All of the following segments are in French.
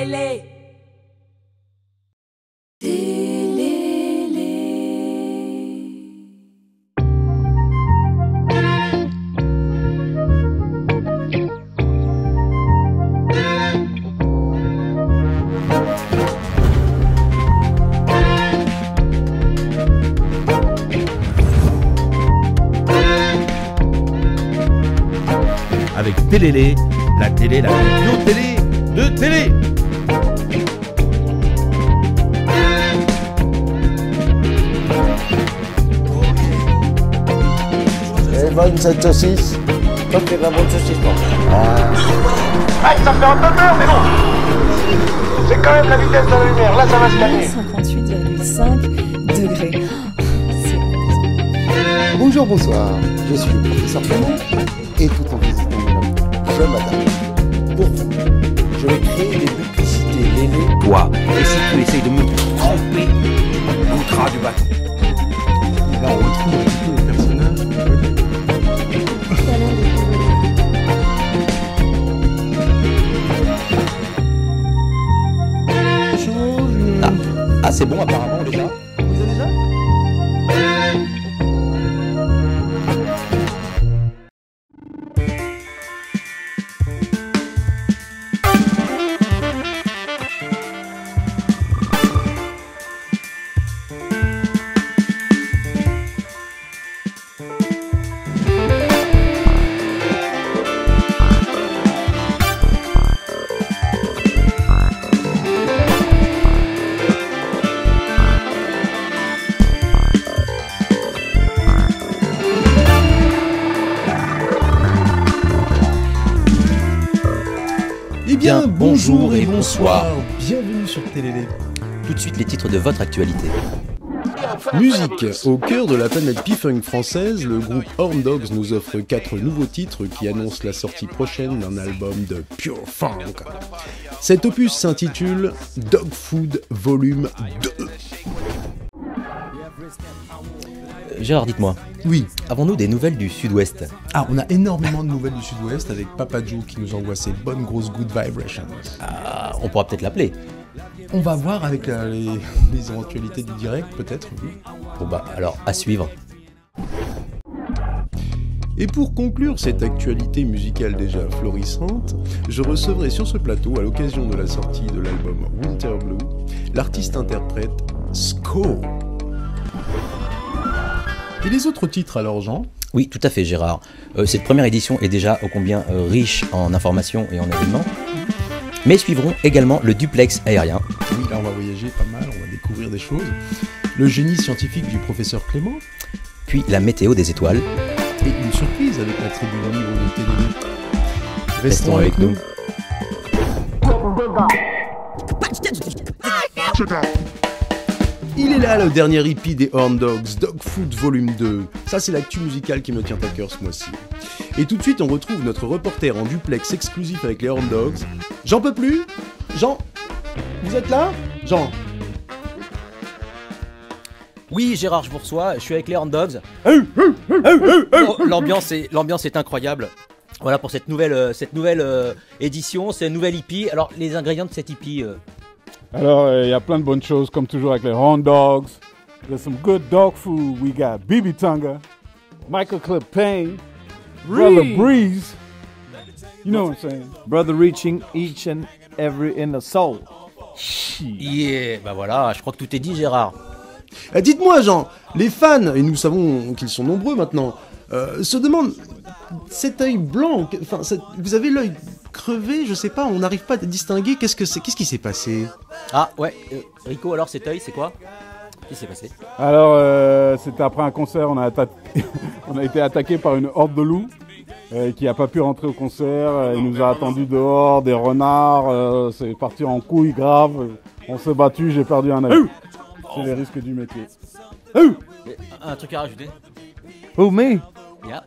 Télélé. Avec Télélé, la télé, la bio-télé de télé. Elle est bonne cette saucisse. Toi tu fais de la bonne saucisse toi. Ah, ça fait un peu peur, mais bon. C'est quand même la vitesse de la lumière, là ça va se calmer. 58,5 degrés. Bonjour, bonsoir. Je suis le professeur Clément et tout en visitant je m'adapte. Pour vous, je vais créer des publicités lélé. Toi, et si tu essayes de me tromper l'outra du bateau. Là, on retrouve un petit peu le personnage. Ah, c'est bon apparemment déjà. Vous avez déjà Eh bien, bonjour et bonsoir. Bienvenue sur Télélé. Tout de suite les titres de votre actualité. Musique. Au cœur de la planète P-Funk française, le groupe Horn Dogs nous offre 4 nouveaux titres qui annoncent la sortie prochaine d'un album de Pure Funk. Cet opus s'intitule Dog Food Volume 2. Gérard, dites-moi, Oui, avons-nous des nouvelles du Sud-Ouest? on a énormément de nouvelles du Sud-Ouest avec Papa Joe qui nous envoie ses bonnes grosses good vibrations. Ah, on pourra peut-être l'appeler. On va voir avec les éventualités du direct peut-être. Bon bah alors, à suivre. Et pour conclure cette actualité musicale déjà florissante, je recevrai sur ce plateau, à l'occasion de la sortie de l'album Winter Blue, l'artiste-interprète Sko. Et les autres titres alors, Jean ? Oui, tout à fait Gérard. Cette première édition est déjà ô combien riche en informations et en événements. Mais suivront également le duplex aérien. Oui, là on va voyager pas mal, on va découvrir des choses. Le génie scientifique du professeur Clément. Puis la météo des étoiles. Et une surprise avec la tribu libre de Télélé. Restons avec nous. Il est là le dernier hippie des Horn Dogs, Dog Food Volume 2. Ça c'est l'actu musicale qui me tient à cœur ce mois-ci. Et tout de suite on retrouve notre reporter en duplex exclusif avec les Horn Dogs. J'en peux plus ? Jean, vous êtes là ? Jean. Oui Gérard, je vous reçois, je suis avec les Horn Dogs. Oh, l'ambiance est incroyable. Voilà pour cette nouvelle édition, c'est une nouvelle hippie. Alors les ingrédients de cette hippie... Alors, il y a plein de bonnes choses, comme toujours avec les Horn Dogs. There's some good dog food. We got BB Tonga, Michael Clip Payne, Brother Breeze. You know what I'm saying? Brother reaching each and every inner soul. Yeah, bah voilà, je crois que tout est dit Gérard. Dites-moi Jean, les fans, et nous savons qu'ils sont nombreux maintenant, se demandent, cet œil blanc, enfin, vous avez l'œil crevé, je sais pas, on n'arrive pas à distinguer, qu'est-ce qui s'est passé? Ah ouais, Rico, alors cet œil c'est quoi? Qu'est-ce qui s'est passé? Alors, c'était après un concert, on a été attaqué par une horde de loups qui n'a pas pu rentrer au concert. Il nous a attendus dehors, des renards, c'est parti en couille grave. On s'est battu, j'ai perdu un œil. C'est les risques du métier. Un truc à rajouter? Who, me? Yeah,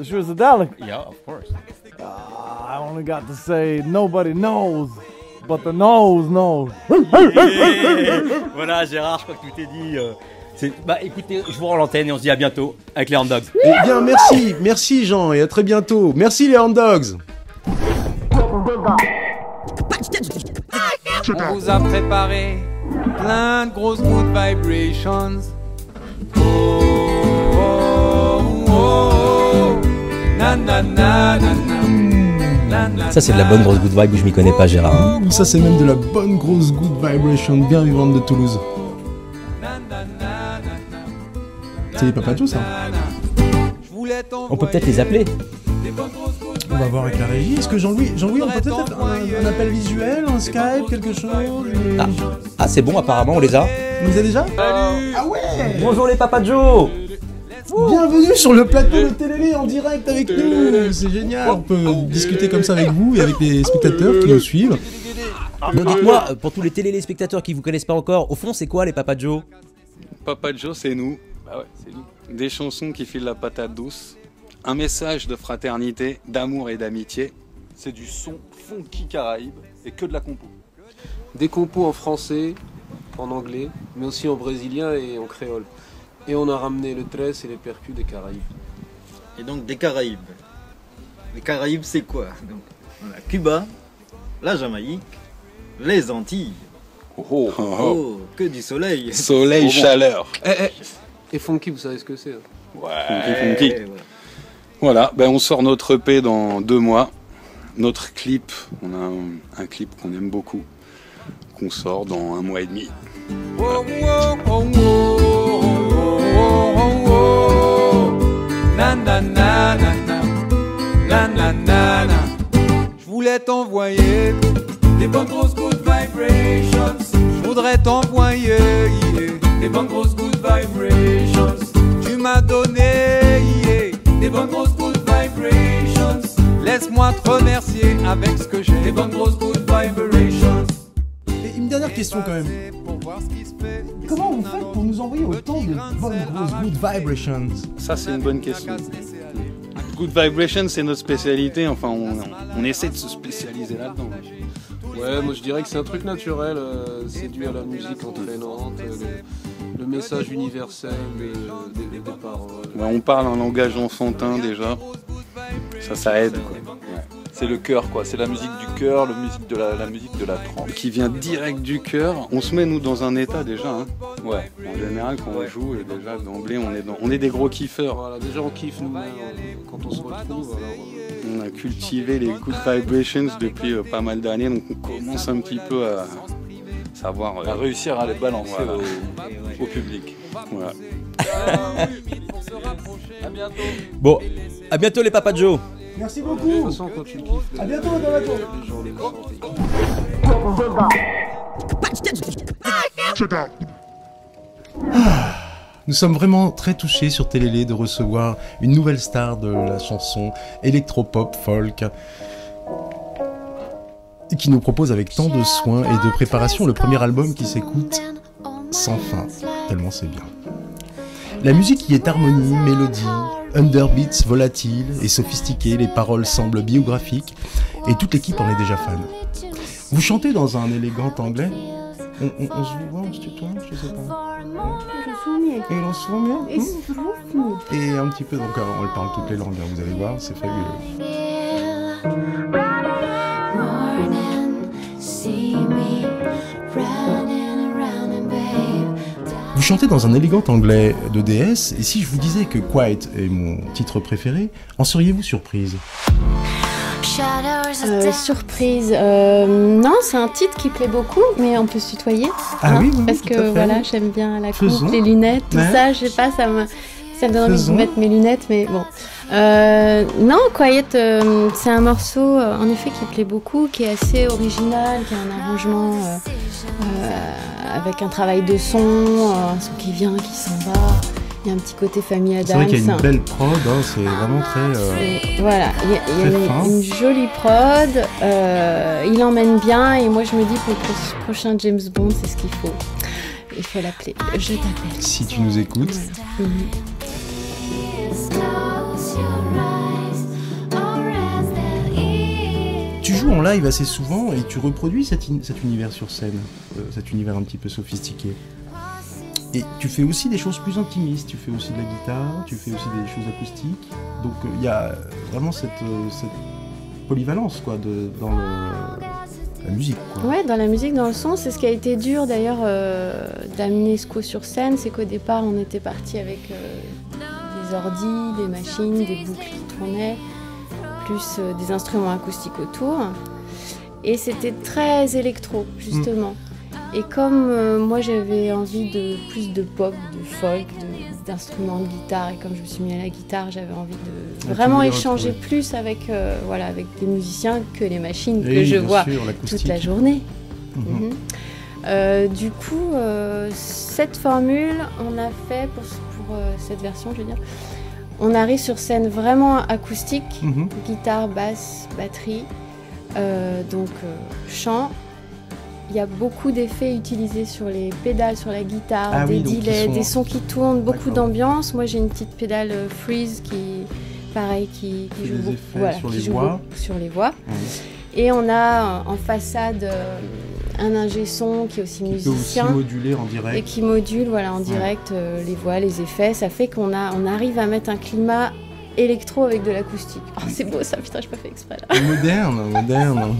She was a Dalek. yeah, of course. I only got to say nobody knows, but the nose knows. Voilà Gérard, je crois que tout est dit. Bah écoutez, je vous rends l'antenne et on se dit à bientôt avec les Horn Dogs. Eh bien merci Jean, et à très bientôt. Merci les Horn Dogs. On vous a préparé plein de grosses good vibrations. Oh, oh, oh, oh. Na na na na na. Ça c'est de la bonne grosse good vibe où je m'y connais pas, Gérard. Ça c'est même de la bonne grosse good vibration bien vivante de Toulouse. C'est les Papa Joe ça. On peut peut-être les appeler. On va voir avec la régie. Est-ce que Jean-Louis, on peut peut-être un appel visuel, un Skype, quelque chose Ah c'est bon, apparemment on les a. On les a déjà? Ah ouais. Bonjour les Papa Joe. Bienvenue sur le plateau de Télélé en direct avec nous. C'est génial. On peut discuter comme ça avec vous et avec les spectateurs qui nous suivent. Bon, dites-moi, pour tous les téléspectateurs qui vous connaissent pas encore, au fond c'est quoi les Papa Joe? Papa Joe, c'est nous. Bah ouais, c'est nous. Des chansons qui filent la patate douce. Un message de fraternité, d'amour et d'amitié. C'est du son funky Caraïbes et que de la compo. Des compos en français, en anglais, mais aussi en brésilien et en créole. Et on a ramené le tresse et les percus des Caraïbes. Et donc des Caraïbes. Les Caraïbes c'est quoi? Donc, on a Cuba, la Jamaïque, les Antilles. Oh, oh, oh. Oh, que du soleil. Soleil, chaleur. Et funky, vous savez ce que c'est? Ouais, funky. Voilà, ben on sort notre EP dans 2 mois. Notre clip, on a un clip qu'on aime beaucoup, qu'on sort dans 1 mois et demi. Oh, oh, oh, oh, oh, oh, oh. Na na na na na. Na na na na. Je voulais t'envoyer des bonnes grosses good vibrations. Je voudrais t'envoyer des bonnes grosses good vibrations. Tu m'as donné des bonnes grosses good vibrations. Laisse-moi te remercier avec ce que j'ai. Des bonnes grosses good vibrations. Et une dernière question quand même. Comment vous faites pour nous envoyer autant de bonnes grosses good vibrations? Ça c'est une bonne question. Good vibration c'est notre spécialité, enfin on essaie de se spécialiser là-dedans. Ouais, moi je dirais que c'est un truc naturel, c'est dû à la musique entraînante, le message universel des paroles. Ouais, on parle un langage enfantin déjà, ça aide quoi. Ouais. C'est le cœur quoi, c'est la musique du cœur, la musique de la trance. Qui vient direct du cœur, on se met nous dans un état déjà. Hein. Ouais. En général quand on joue, déjà d'emblée on est des gros kiffeurs. Voilà, déjà on kiffe nous quand on se retrouve. On a cultivé les good vibrations depuis pas mal d'années, donc on commence un petit peu à savoir... à réussir à les balancer voilà. au public. Voilà. À bientôt. Bon, à bientôt les Papa Joe. Merci beaucoup. De toute façon, quand tu kiffes, à bientôt dans la tour. Les gens le sentent. Nous sommes vraiment très touchés sur Télélé de recevoir une nouvelle star de la chanson électropop folk qui nous propose avec tant de soin et de préparation le premier album qui s'écoute sans fin, tellement c'est bien. La musique y est harmonie, mélodie, underbeats volatiles et sophistiqués, les paroles semblent biographiques et toute l'équipe en est déjà fan. Vous chantez dans un élégant anglais. On se voit, on se tutoie, je sais pas. Et on se voit bien. Et un petit peu, donc on le parle toutes les langues, vous allez voir, c'est fabuleux. Vous chantez dans un élégant anglais de DS, et si je vous disais que Quiet est mon titre préféré, en seriez-vous surprise? Surprise, non, c'est un titre qui plaît beaucoup, mais on peut se tutoyer. Ah oui, parce que voilà, j'aime bien la coupe, Faisons. les lunettes, tout ça, je sais pas, ça me donne envie de mettre mes lunettes, mais bon. Non, Quiet, c'est un morceau, en effet, qui plaît beaucoup, qui est assez original, qui a un arrangement avec un travail de son, un son qui vient, qui s'en va. Il y a un petit côté famille Adams. C'est vrai qu'il y a une belle prod, hein, c'est vraiment très... Voilà, il y a une jolie prod, il emmène bien et moi je me dis pour le prochain James Bond, c'est ce qu'il faut. Il faut l'appeler. Je t'appelle. Si tu nous écoutes. Voilà. Tu joues en live assez souvent et tu reproduis cet univers sur scène, cet univers un petit peu sophistiqué. Et tu fais aussi des choses plus intimistes, tu fais aussi de la guitare, tu fais aussi des choses acoustiques. Donc il y a vraiment cette polyvalence quoi, dans la musique, quoi. Ouais, dans la musique, dans le son, c'est ce qui a été dur d'ailleurs d'amener SCO sur scène, c'est qu'au départ on était parti avec des ordis, des machines, des boucles qui tournaient, plus des instruments acoustiques autour, et c'était très électro justement. Et comme moi j'avais envie de plus de pop, de folk, d'instruments de guitare, et comme je me suis mis à la guitare, j'avais envie de vraiment échanger plus avec, avec des musiciens que les machines que je vois toute la journée. Du coup, cette formule, on a fait pour cette version, je veux dire, on arrive sur scène vraiment acoustique, guitare, basse, batterie, donc chant. Il y a beaucoup d'effets utilisés sur les pédales, sur la guitare, des delays, des sons qui tournent, beaucoup d'ambiance. Moi, j'ai une petite pédale freeze qui joue sur les voix. Et on a en façade un ingé son qui est aussi musicien. Qui peut aussi moduler en direct. Et qui module en direct les voix, les effets. Ça fait qu'on arrive à mettre un climat électro avec de l'acoustique. Oh, c'est beau ça, putain, j'ai pas fait exprès là. Moderne.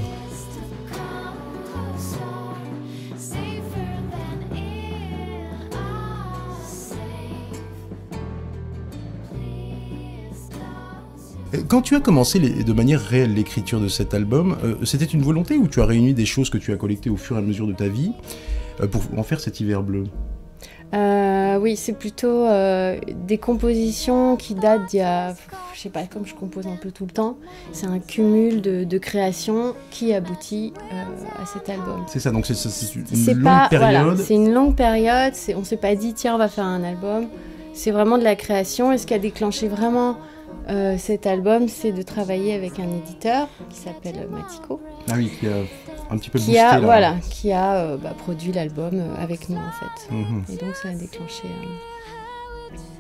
Quand tu as commencé de manière réelle l'écriture de cet album, c'était une volonté ou tu as réuni des choses que tu as collectées au fur et à mesure de ta vie pour en faire cet hiver bleu ? Oui, c'est plutôt des compositions qui datent d'il y a, je sais pas, comme je compose un peu tout le temps, c'est un cumul de créations qui aboutit à cet album. C'est ça, donc c'est une longue période. Voilà, c'est une longue période, on s'est pas dit tiens on va faire un album, c'est vraiment de la création, et ce qui a déclenché vraiment cet album, c'est de travailler avec un éditeur qui s'appelle Matico. Ah oui, qui a un petit peu boosté qui a produit l'album avec nous en fait. Et donc ça a déclenché.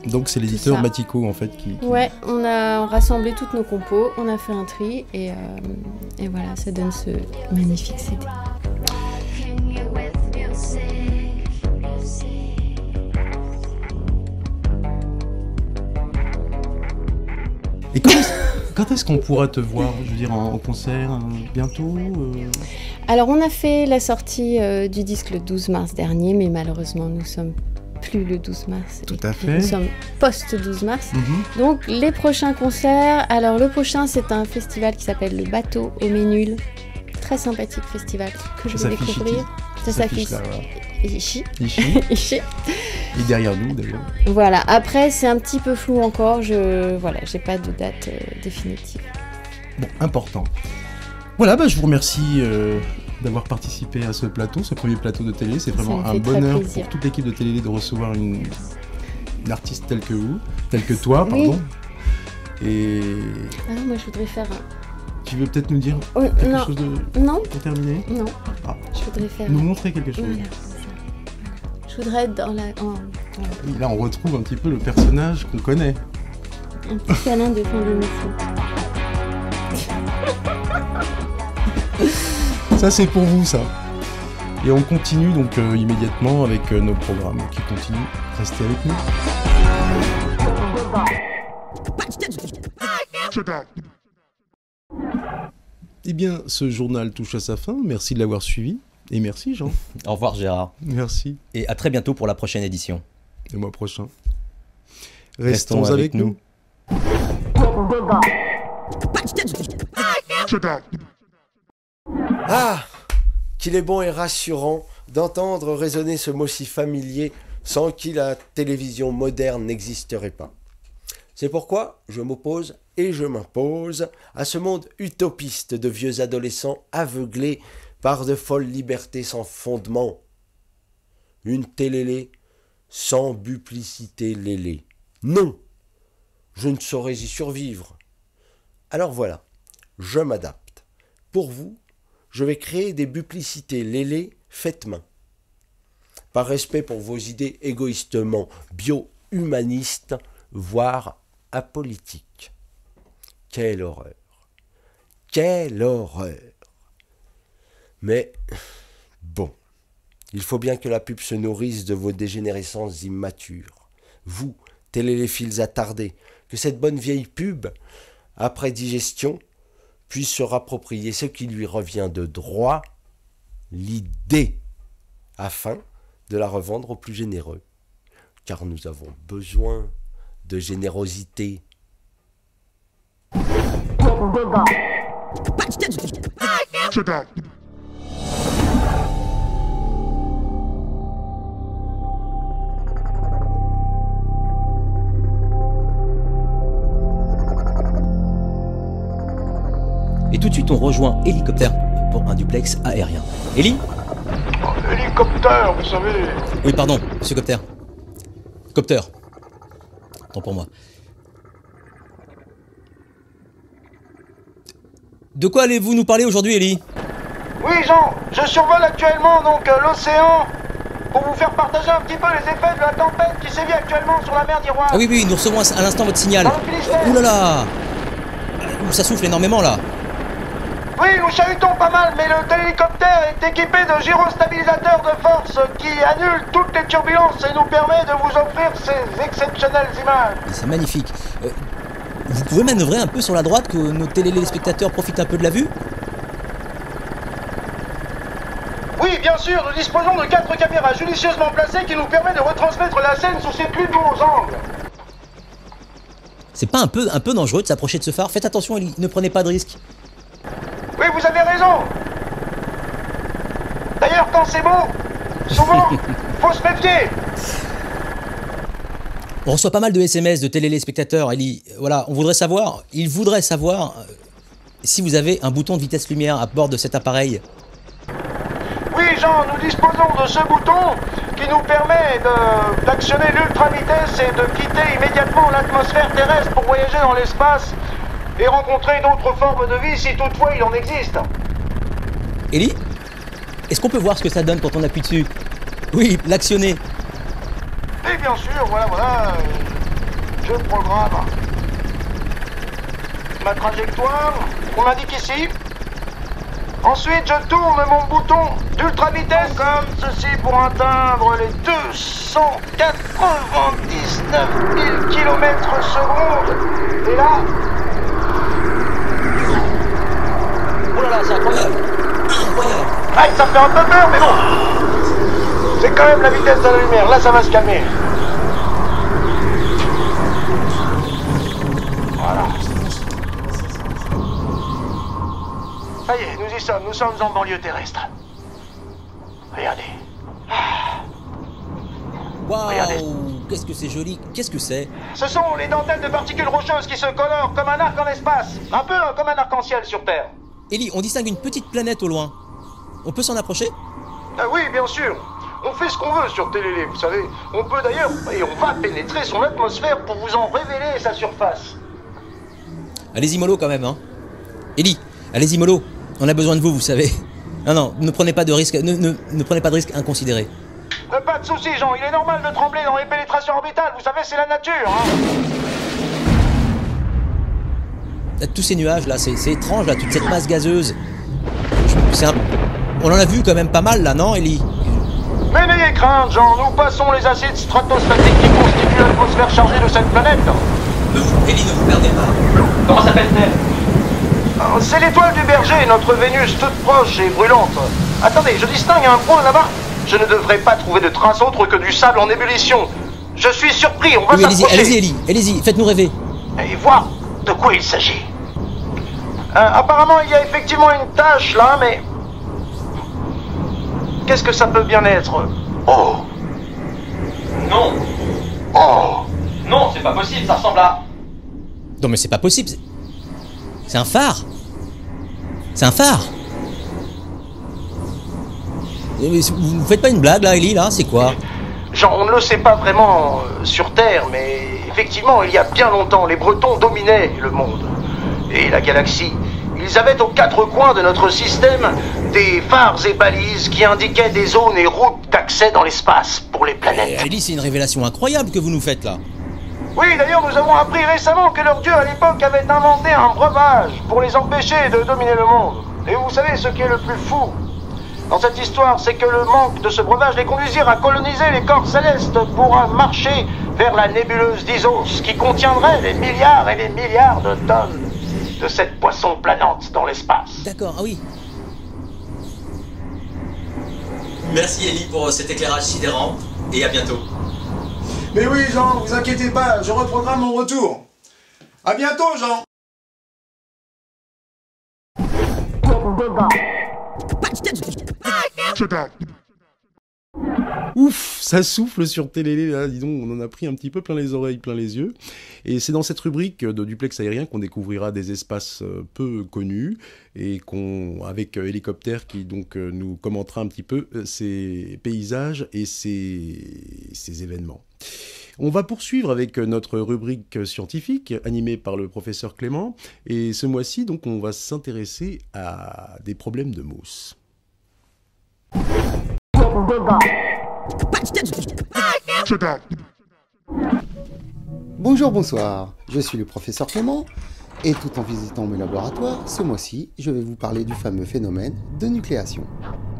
Donc c'est l'éditeur Matico en fait qui. Ouais, on a rassemblé toutes nos compos, on a fait un tri et voilà, ça donne ce magnifique CD. Et quand est-ce qu'on pourra te voir, je veux dire, en concert bientôt Alors on a fait la sortie du disque le 12 mars dernier, mais malheureusement nous sommes plus le 12 mars. Tout à fait. Nous sommes post-12 mars. Donc les prochains concerts, alors le prochain c'est un festival qui s'appelle le Bateau au Ménul. Très sympathique festival que je vais découvrir. Ça s'affiche là. Ici. Et derrière nous d'ailleurs. Voilà, après c'est un petit peu flou encore, j'ai pas de date définitive. Bon, important. Voilà, je vous remercie d'avoir participé à ce plateau, ce premier plateau de télé. C'est vraiment un bonheur pour toute l'équipe de télé de recevoir une artiste telle que toi, pardon. Et... Ah, moi je voudrais faire Tu veux peut-être nous dire quelque chose pour terminer ? Non. Je voudrais faire... Nous montrer quelque chose. Voilà. Je voudrais être dans la... Oui, là, on retrouve un petit peu le personnage qu'on connaît. Un petit câlin de fin d'émission. Ça, c'est pour vous, ça. Et on continue donc immédiatement avec nos programmes qui continuent. Restez avec nous. Eh bien, ce journal touche à sa fin. Merci de l'avoir suivi. Et merci, Jean. Au revoir, Gérard. Merci. Et à très bientôt pour la prochaine édition. Le mois prochain. Restons avec nous. Ah, qu'il est bon et rassurant d'entendre résonner ce mot si familier sans qui la télévision moderne n'existerait pas. C'est pourquoi je m'oppose et je m'impose à ce monde utopiste de vieux adolescents aveuglés par de folles libertés sans fondement. Une télélé sans duplicité lélé. Non, je ne saurais y survivre. Alors voilà, je m'adapte. Pour vous, je vais créer des duplicités lélé faites main. Par respect pour vos idées égoïstement bio-humanistes, voire apolitiques. Quelle horreur! Quelle horreur! Mais, bon, il faut bien que la pub se nourrisse de vos dégénérescences immatures. Vous, téléléphiles attardés, que cette bonne vieille pub, après digestion, puisse se rapproprier ce qui lui revient de droit l'idée afin de la revendre aux plus généreux. Car nous avons besoin de générosité. Et tout de suite, on rejoint Hélicoptère pour un duplex aérien. Héli ? Hélicoptère, vous savez. Oui, pardon, monsieur Copter. Copter. Tant pour moi. De quoi allez-vous nous parler aujourd'hui, Héli ? Oui, Jean, je survole actuellement donc l'océan pour vous faire partager un petit peu les effets de la tempête qui sévit actuellement sur la mer d'Iroise. Ah oui, oui, nous recevons à l'instant votre signal. Dans le Finistère. Ouh là là ! Ça souffle énormément là. Oui, nous chahutons pas mal, mais le téléhélicoptère est équipé de gyrostabilisateurs de force qui annulent toutes les turbulences et nous permet de vous offrir ces exceptionnelles images. C'est magnifique. Vous pouvez manœuvrer un peu sur la droite, que nos téléspectateurs profitent un peu de la vue ? Oui, bien sûr, nous disposons de 4 caméras judicieusement placées qui nous permettent de retransmettre la scène sous ses plus beaux angles. C'est pas un peu dangereux de s'approcher de ce phare ? Faites attention, Héli, ne prenez pas de risques. Oui, vous avez raison. D'ailleurs, quand c'est beau, souvent, faut se méfier. On reçoit pas mal de SMS de téléspectateurs, Héli. Voilà, ils voudraient savoir si vous avez un bouton de vitesse lumière à bord de cet appareil. Oui, Jean, nous disposons de ce bouton qui nous permet d'actionner l'ultra vitesse et de quitter immédiatement l'atmosphère terrestre pour voyager dans l'espace et rencontrer d'autres formes de vie si toutefois il en existe. Héli, est-ce qu'on peut voir ce que ça donne quand on appuie dessus ? Oui, l'actionner. Et bien sûr, voilà, je programme ma trajectoire qu'on indique ici. Ensuite, je tourne mon bouton d'ultra vitesse comme ceci pour atteindre les 299 000 km/s. Et là... Oh là là, c'est incroyable. Incroyable. Ah, ça fait un peu peur, mais bon. C'est quand même la vitesse de la lumière. Là, ça va se calmer. Voilà. Ça y est, nous y sommes. Nous sommes en banlieue terrestre. Regardez. Waouh, qu'est-ce que c'est joli. Qu'est-ce que c'est ? Ce sont les dentelles de particules rocheuses qui se colorent comme un arc en espace. Un peu comme un arc-en-ciel sur Terre. Héli, on distingue une petite planète au loin. On peut s'en approcher ? Oui, bien sûr. On fait ce qu'on veut sur Télélé, vous savez. On peut d'ailleurs, et on va pénétrer son atmosphère pour vous en révéler sa surface. Allez-y mollo quand même, hein. Héli, allez-y mollo. On a besoin de vous, vous savez. Non, ne prenez pas de risques, ne prenez pas de risques inconsidérés. Pas de soucis, Jean. Il est normal de trembler dans les pénétrations orbitales. Vous savez, c'est la nature, hein. Tous ces nuages là, c'est étrange là, toute cette masse gazeuse. On en a vu quand même pas mal là, non, Héli ? Mais n'ayez crainte, Jean, nous passons les acides stratostatiques qui constituent l'atmosphère chargée de cette planète. Héli, ne vous perdez pas. Comment s'appelle-t-elle ? C'est l'étoile du berger, notre Vénus toute proche et brûlante. Attendez, je distingue un point là-bas. Je ne devrais pas trouver de trace autre que du sable en ébullition. Je suis surpris, on va s'approcher. Allez-y, Héli, allez-y, faites-nous rêver. Et voir de quoi il s'agit. Apparemment, il y a effectivement une tache là, mais... Qu'est-ce que ça peut bien être? Oh! Non! Oh! Non, c'est pas possible, ça ressemble à... Non mais c'est pas possible. C'est un phare. C'est un phare. Vous faites pas une blague là, Héli, là? C'est quoi? Genre, on ne le sait pas vraiment sur Terre, mais effectivement, il y a bien longtemps, les Bretons dominaient le monde. Et la galaxie. Ils avaient aux 4 coins de notre système des phares et balises qui indiquaient des zones et routes d'accès dans l'espace pour les planètes. Héli, c'est une révélation incroyable que vous nous faites là. Oui, d'ailleurs, nous avons appris récemment que leur dieu à l'époque avait inventé un breuvage pour les empêcher de dominer le monde. Et vous savez ce qui est le plus fou dans cette histoire, c'est que le manque de ce breuvage les conduisirent à coloniser les corps célestes pour marcher vers la nébuleuse d'Isos qui contiendrait les milliards et les milliards de tonnes de cette poisson planante dans l'espace. D'accord, ah oui. Merci Ellie pour cet éclairage sidérant et à bientôt. Mais oui, Jean, vous inquiétez pas, je reprogramme mon retour. À bientôt, Jean. Ouf, ça souffle sur Télélé, là, dis donc, on en a pris un petit peu plein les oreilles, plein les yeux. Et c'est dans cette rubrique de duplex aérien qu'on découvrira des espaces peu connus et avec Hélicoptère qui donc nous commentera un petit peu ces paysages et ces événements. On va poursuivre avec notre rubrique scientifique animée par le professeur Clément. Et ce mois-ci, donc, on va s'intéresser à des problèmes de mousse. Bonjour, bonsoir, je suis le professeur Clément et tout en visitant mes laboratoires, ce mois-ci, je vais vous parler du fameux phénomène de nucléation.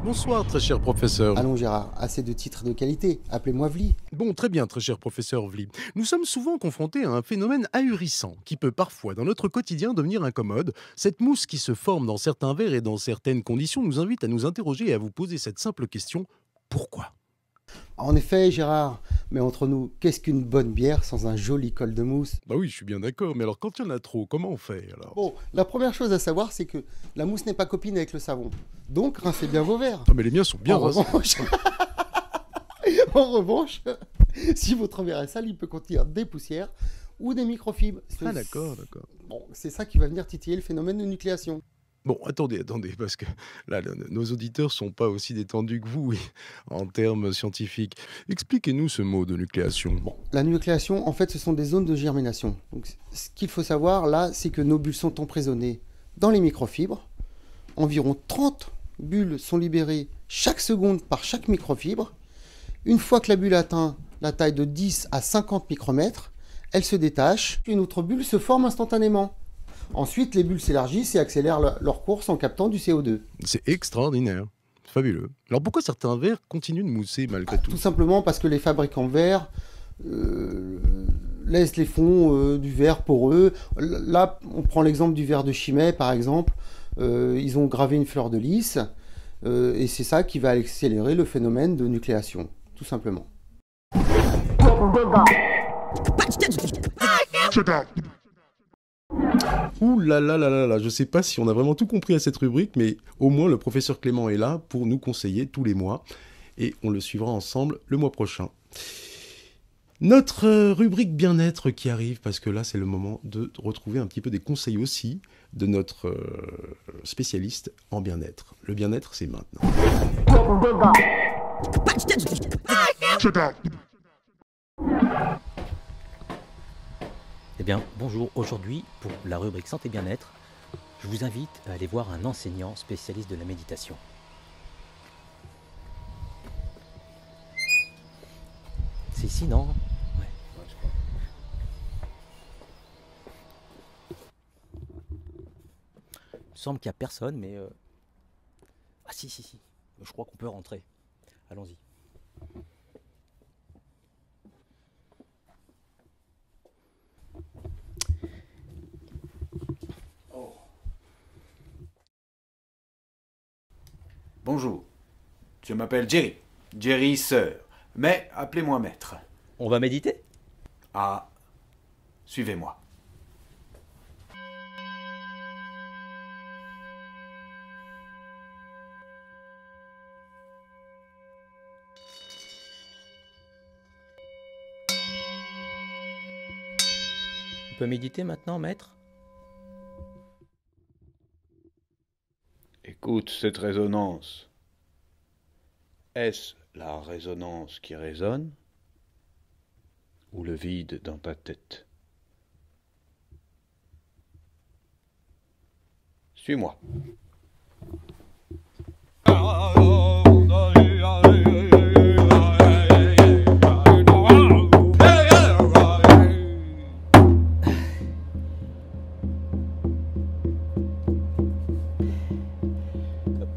Bonsoir, très cher professeur. Allons Gérard, assez de titres de qualité, appelez-moi Vli. Bon, très bien, très cher professeur Vli. Nous sommes souvent confrontés à un phénomène ahurissant qui peut parfois, dans notre quotidien, devenir incommode. Cette mousse qui se forme dans certains verres et dans certaines conditions nous invite à nous interroger et à vous poser cette simple question. Pourquoi ? En effet, Gérard, mais entre nous, qu'est-ce qu'une bonne bière sans un joli col de mousse ? Bah oui, je suis bien d'accord, mais alors quand il y en a trop, comment on fait alors ? Bon, la première chose à savoir, c'est que la mousse n'est pas copine avec le savon. Donc, rincez bien vos verres. Ah mais les miens sont bien rincés. En revanche, si votre verre est sale, il peut contenir des poussières ou des microfibres. Ah d'accord. Bon, c'est ça qui va venir titiller le phénomène de nucléation. Bon, attendez, parce que là, nos auditeurs sont pas aussi détendus que vous, en termes scientifiques. Expliquez-nous ce mot de nucléation. Bon, la nucléation, en fait, ce sont des zones de germination. Donc, ce qu'il faut savoir, là, c'est que nos bulles sont emprisonnées dans les microfibres. Environ 30 bulles sont libérées chaque seconde par chaque microfibre. Une fois que la bulle atteint la taille de 10 à 50 micromètres, elle se détache. Une autre bulle se forme instantanément. Ensuite, les bulles s'élargissent et accélèrent leur course en captant du CO2. C'est extraordinaire, fabuleux. Alors pourquoi certains verres continuent de mousser malgré tout ? Tout simplement parce que les fabricants de verres laissent les fonds du verre poreux. Là, on prend l'exemple du verre de Chimay, par exemple. Ils ont gravé une fleur de lys et c'est ça qui va accélérer le phénomène de nucléation, tout simplement. Ouh là là là là là, je sais pas si on a vraiment tout compris à cette rubrique, mais au moins le professeur Clément est là pour nous conseiller tous les mois, et on le suivra ensemble le mois prochain. Notre rubrique bien-être qui arrive, parce que là c'est le moment de retrouver un petit peu des conseils aussi de notre spécialiste en bien-être. Le bien-être, c'est maintenant. Eh bien, bonjour. Aujourd'hui, pour la rubrique Santé Bien-être, je vous invite à aller voir un enseignant spécialiste de la méditation. C'est ici, non ? Ouais. Je crois. Il me semble qu'il n'y a personne, mais... Ah si. Je crois qu'on peut rentrer. Allons-y. Bonjour, je m'appelle Jerry Sir, mais appelez-moi maître. On va méditer ? Ah, suivez-moi. On peut méditer maintenant, maître ? Écoute cette résonance. Est-ce la résonance qui résonne ou le vide dans ta tête? Suis-moi.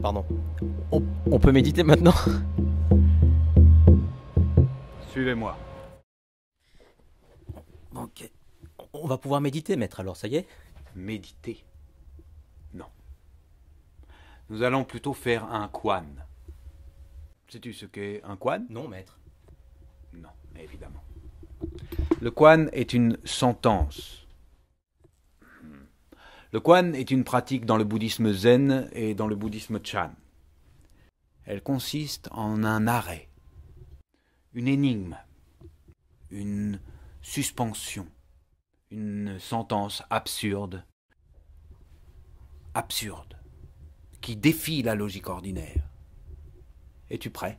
Pardon. On peut méditer maintenant ? Suivez-moi. Ok. On va pouvoir méditer, maître, alors, ça y est ? Méditer? Non. Nous allons plutôt faire un quan. Sais-tu ce qu'est un quan? Non, maître. Non, évidemment. Le quan est une sentence. Le quan est une pratique dans le bouddhisme zen et dans le bouddhisme chan. Elle consiste en un arrêt, une énigme, une suspension, une sentence absurde, qui défie la logique ordinaire. Es-tu prêt?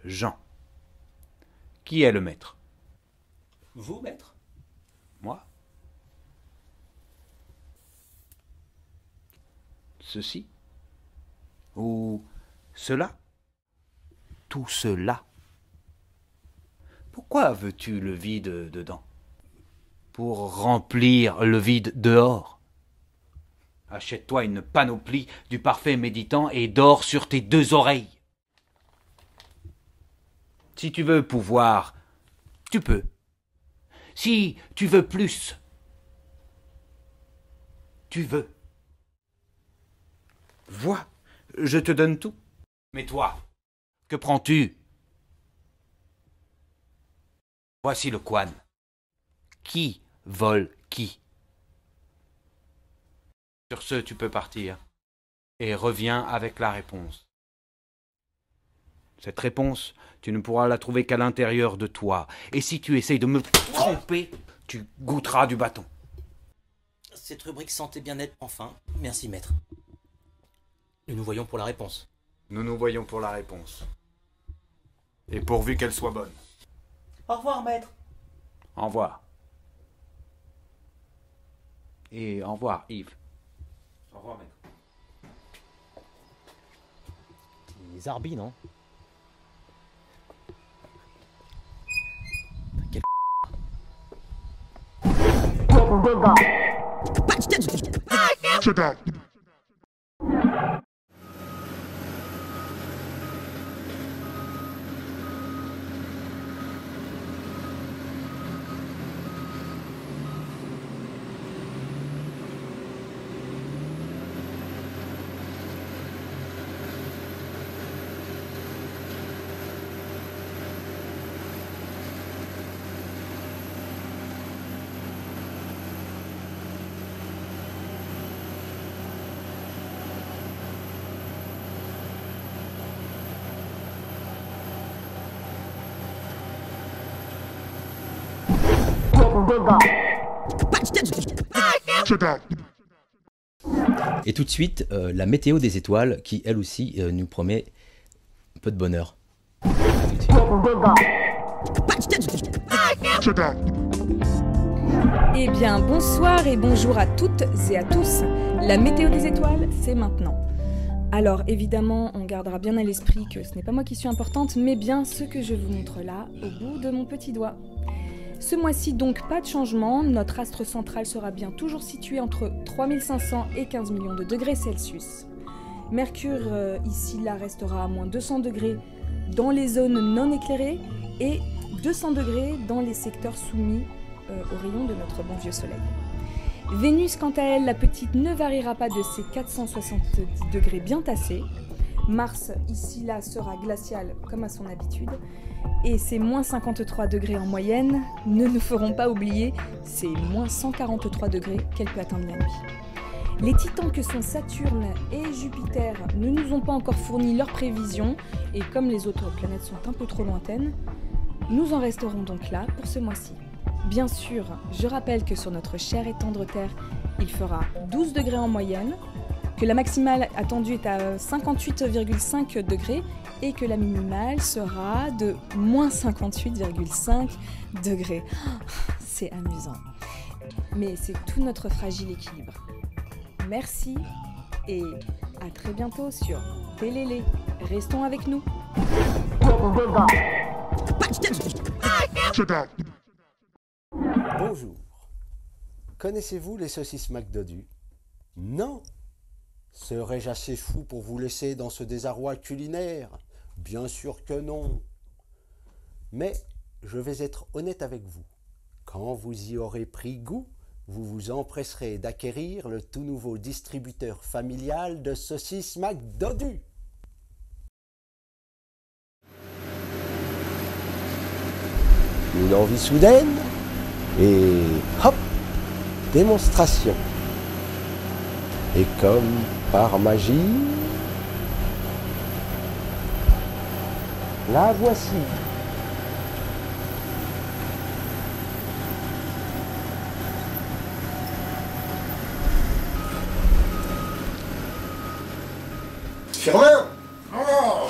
Jean. Qui est le maître? Vous, maître? Moi? Ceci? Ou cela? Tout cela? Pourquoi veux-tu le vide dedans? Pour remplir le vide dehors. Achète-toi une panoplie du parfait méditant et dors sur tes deux oreilles. Si tu veux pouvoir, tu peux. Si tu veux plus, tu veux. Vois, je te donne tout. Mais toi, que prends-tu? Voici le quan. Qui vole qui? Sur ce, tu peux partir. Et reviens avec la réponse. Cette réponse, tu ne pourras la trouver qu'à l'intérieur de toi. Et si tu essayes de me tromper, tu goûteras du bâton. Cette rubrique santé bien-être prend fin. Merci, maître. Nous nous voyons pour la réponse. Nous nous voyons pour la réponse. Et pourvu qu'elle soit bonne. Au revoir, maître. Au revoir. Et au revoir, Yves. Au revoir, maître. Les arbis, non? Quel Et tout de suite, la météo des étoiles qui, elle aussi, nous promet un peu de bonheur. Eh bien, bonsoir et bonjour à toutes et à tous. La météo des étoiles, c'est maintenant. Alors, évidemment, on gardera bien à l'esprit que ce n'est pas moi qui suis importante, mais bien ce que je vous montre là, au bout de mon petit doigt. Ce mois-ci, donc, pas de changement. Notre astre central sera bien toujours situé entre 3500 et 15 millions de degrés Celsius. Mercure, ici, là, restera à moins 200 degrés dans les zones non éclairées et 200 degrés dans les secteurs soumis aux rayons de notre bon vieux soleil. Vénus, quant à elle, la petite, ne variera pas de ses 470 degrés bien tassés. Mars, ici, là, sera glacial comme à son habitude. Et ces moins 53 degrés en moyenne ne nous feront pas oublier ces moins 143 degrés qu'elle peut atteindre la nuit. Les titans que sont Saturne et Jupiter ne nous ont pas encore fourni leurs prévisions, et comme les autres planètes sont un peu trop lointaines, nous en resterons donc là pour ce mois-ci. Bien sûr, je rappelle que sur notre chère et tendre Terre, il fera 12 degrés en moyenne, que la maximale attendue est à 58,5 degrés et que la minimale sera de moins 58,5 degrés. C'est amusant. Mais c'est tout notre fragile équilibre. Merci et à très bientôt sur Télélé. Restons avec nous. Bonjour. Connaissez-vous les saucisses McDodu? Non. Serais-je assez fou pour vous laisser dans ce désarroi culinaire? Bien sûr que non. Mais je vais être honnête avec vous. Quand vous y aurez pris goût, vous vous empresserez d'acquérir le tout nouveau distributeur familial de saucisses McDodu. Une envie soudaine et hop, démonstration. Et comme par magie, la voici. Firmin!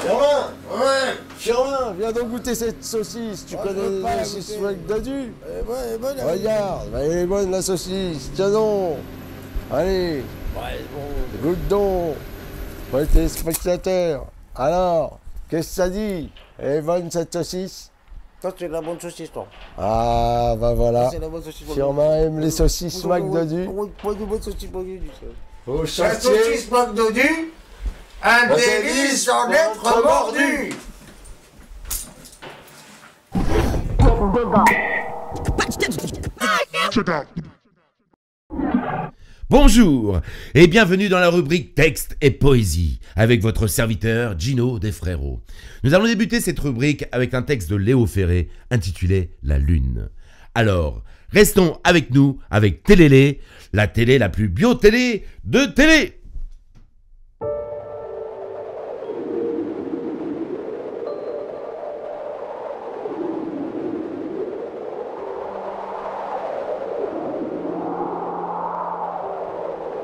Firmin! Ouais! Firmin, viens donc goûter cette saucisse. Tu connais la saucisse McDodu? Elle est bonne. Regarde, elle est bonne la saucisse. Tiens donc. Allez. Goûte donc. Pour les téléspectateurs. Alors, qu'est-ce que ça dit? Elle est bonne cette saucisse? Toi, c'est de la bonne saucisse, toi. Ah, bah voilà. C'est la bonne saucisse. Firmin aime les saucisses McDodu. Pas de bonne saucisse McDodu. Au La chantier. saucisse McDodu, un délice en être mordu. Bonjour et bienvenue dans la rubrique Texte et Poésie avec votre serviteur Gino Desfrérots. Nous allons débuter cette rubrique avec un texte de Léo Ferré intitulé La Lune. Alors, restons avec nous avec Télélé, la télé la plus bio-télé de télé.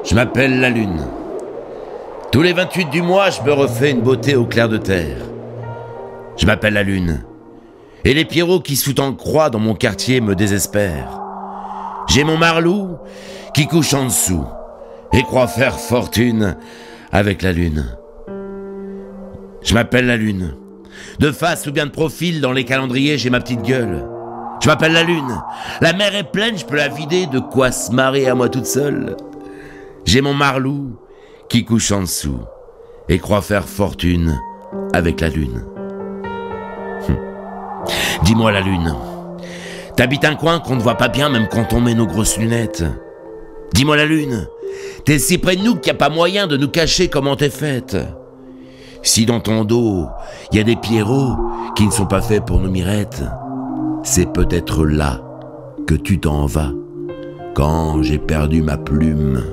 Je m'appelle la Lune. Tous les 28 du mois, je me refais une beauté au clair de terre. Je m'appelle la Lune. Et les pierrots qui sautent en croix dans mon quartier me désespèrent. J'ai mon marlou qui couche en dessous et croit faire fortune avec la Lune. Je m'appelle la Lune. De face ou bien de profil, dans les calendriers, j'ai ma petite gueule. Je m'appelle la Lune. La mer est pleine, je peux la vider, de quoi se marrer à moi toute seule. J'ai mon marlou qui couche en dessous et croit faire fortune avec la Lune. Dis-moi la Lune, t'habites un coin qu'on ne voit pas bien même quand on met nos grosses lunettes. Dis-moi la Lune, t'es si près de nous qu'il n'y a pas moyen de nous cacher comment t'es faite. Si dans ton dos, il y a des pierrots qui ne sont pas faits pour nos mirettes, c'est peut-être là que tu t'en vas quand j'ai perdu ma plume.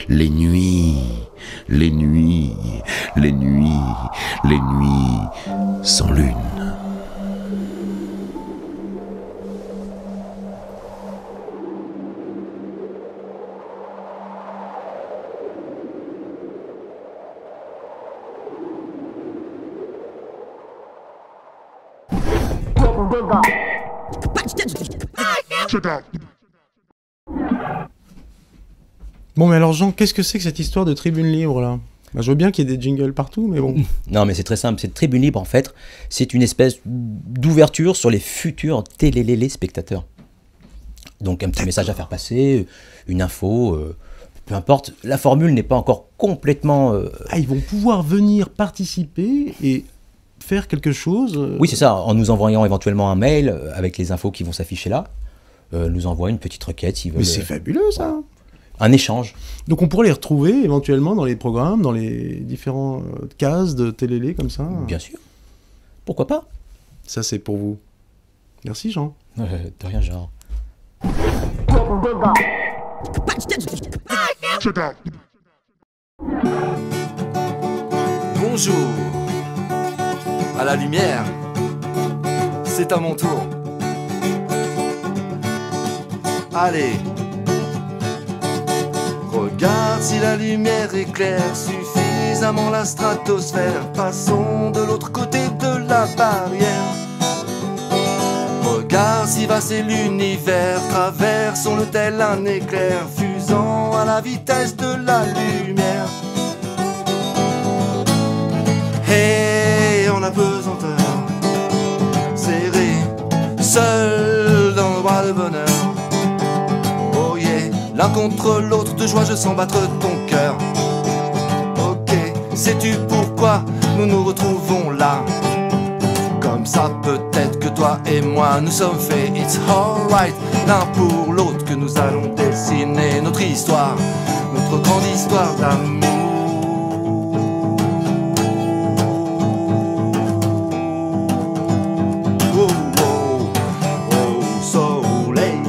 Les nuits, les nuits, les nuits, les nuits sans lune. Bon, mais alors Jean, qu'est-ce que c'est que cette histoire de tribune libre là? Bah, je veux bien qu'il y ait des jingles partout, mais bon. Non, mais c'est très simple. Cette tribune libre, en fait, c'est une espèce d'ouverture sur les futurs téléspectateurs. Donc un petit message à faire passer, une info, peu importe. La formule n'est pas encore complètement... Ah, ils vont pouvoir venir participer et faire quelque chose Oui, c'est ça. En nous envoyant éventuellement un mail avec les infos qui vont s'afficher là. Nous envoie une petite requête s'ils veulent. Mais c'est fabuleux ça. Un échange. Donc on pourrait les retrouver éventuellement dans les programmes, dans les différents cases de télé comme ça. Bien sûr. Pourquoi pas? Ça c'est pour vous. Merci Jean. De rien genre. Bonjour. À la lumière. C'est à mon tour. Allez. Regarde si la lumière éclaire suffisamment la stratosphère. Passons de l'autre côté de la barrière. Regarde si vaste est l'univers, traversons-le tel un éclair, fusant à la vitesse de la lumière. Et en apesanteur, serré, seul dans le bras de bonheur. Oh yeah, l'un contre l'autre de joie je sens battre ton cœur. Ok, sais-tu pourquoi nous nous retrouvons là? Comme ça peut-être que toi et moi nous sommes faits. It's alright, l'un pour l'autre que nous allons dessiner notre histoire, notre grande histoire d'amour. Oh, oh, oh, soleil.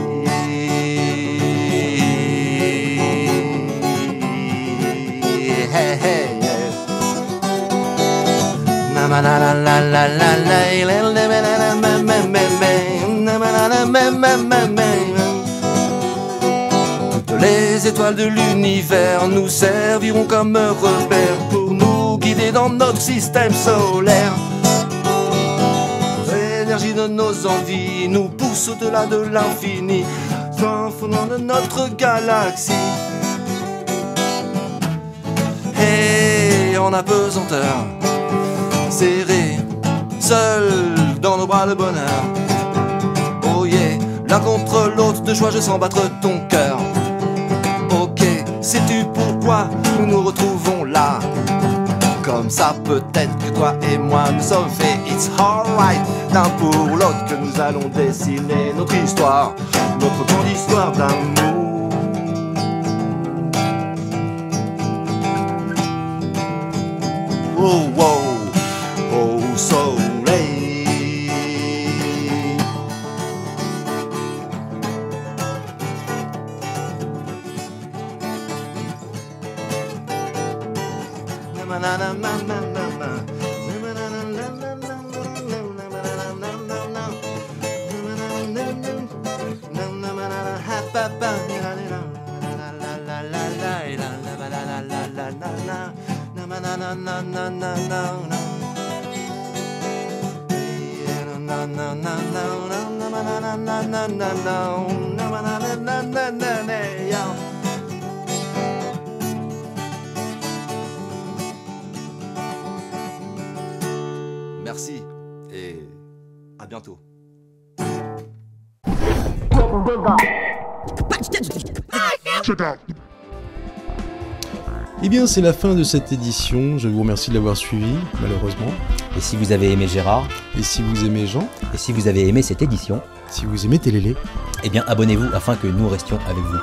Hey, hey, yeah. Na na na la la la la. Toutes les étoiles de l'univers nous serviront comme repères pour nous guider dans notre système solaire. L'énergie de nos envies nous pousse au-delà de l'infini, s'enfonçant de notre galaxie. Et en apesanteur, serrés, seuls dans nos bras le bonheur. Oh yeah, l'un contre l'autre de joie je sens battre ton cœur. Ok, sais-tu pourquoi nous nous retrouvons là? Comme ça peut-être que toi et moi nous sommes faits. It's alright, l'un pour l'autre que nous allons dessiner notre histoire, notre grande histoire d'amour. Oh, oh, oh, soleil. Merci et à bientôt. Eh bien, c'est la fin de cette édition. Je vous remercie de l'avoir suivi, malheureusement. Et si vous avez aimé Gérard, et si vous aimez Jean, et si vous avez aimé cette édition, si vous aimez Télélé, eh bien abonnez-vous afin que nous restions avec vous.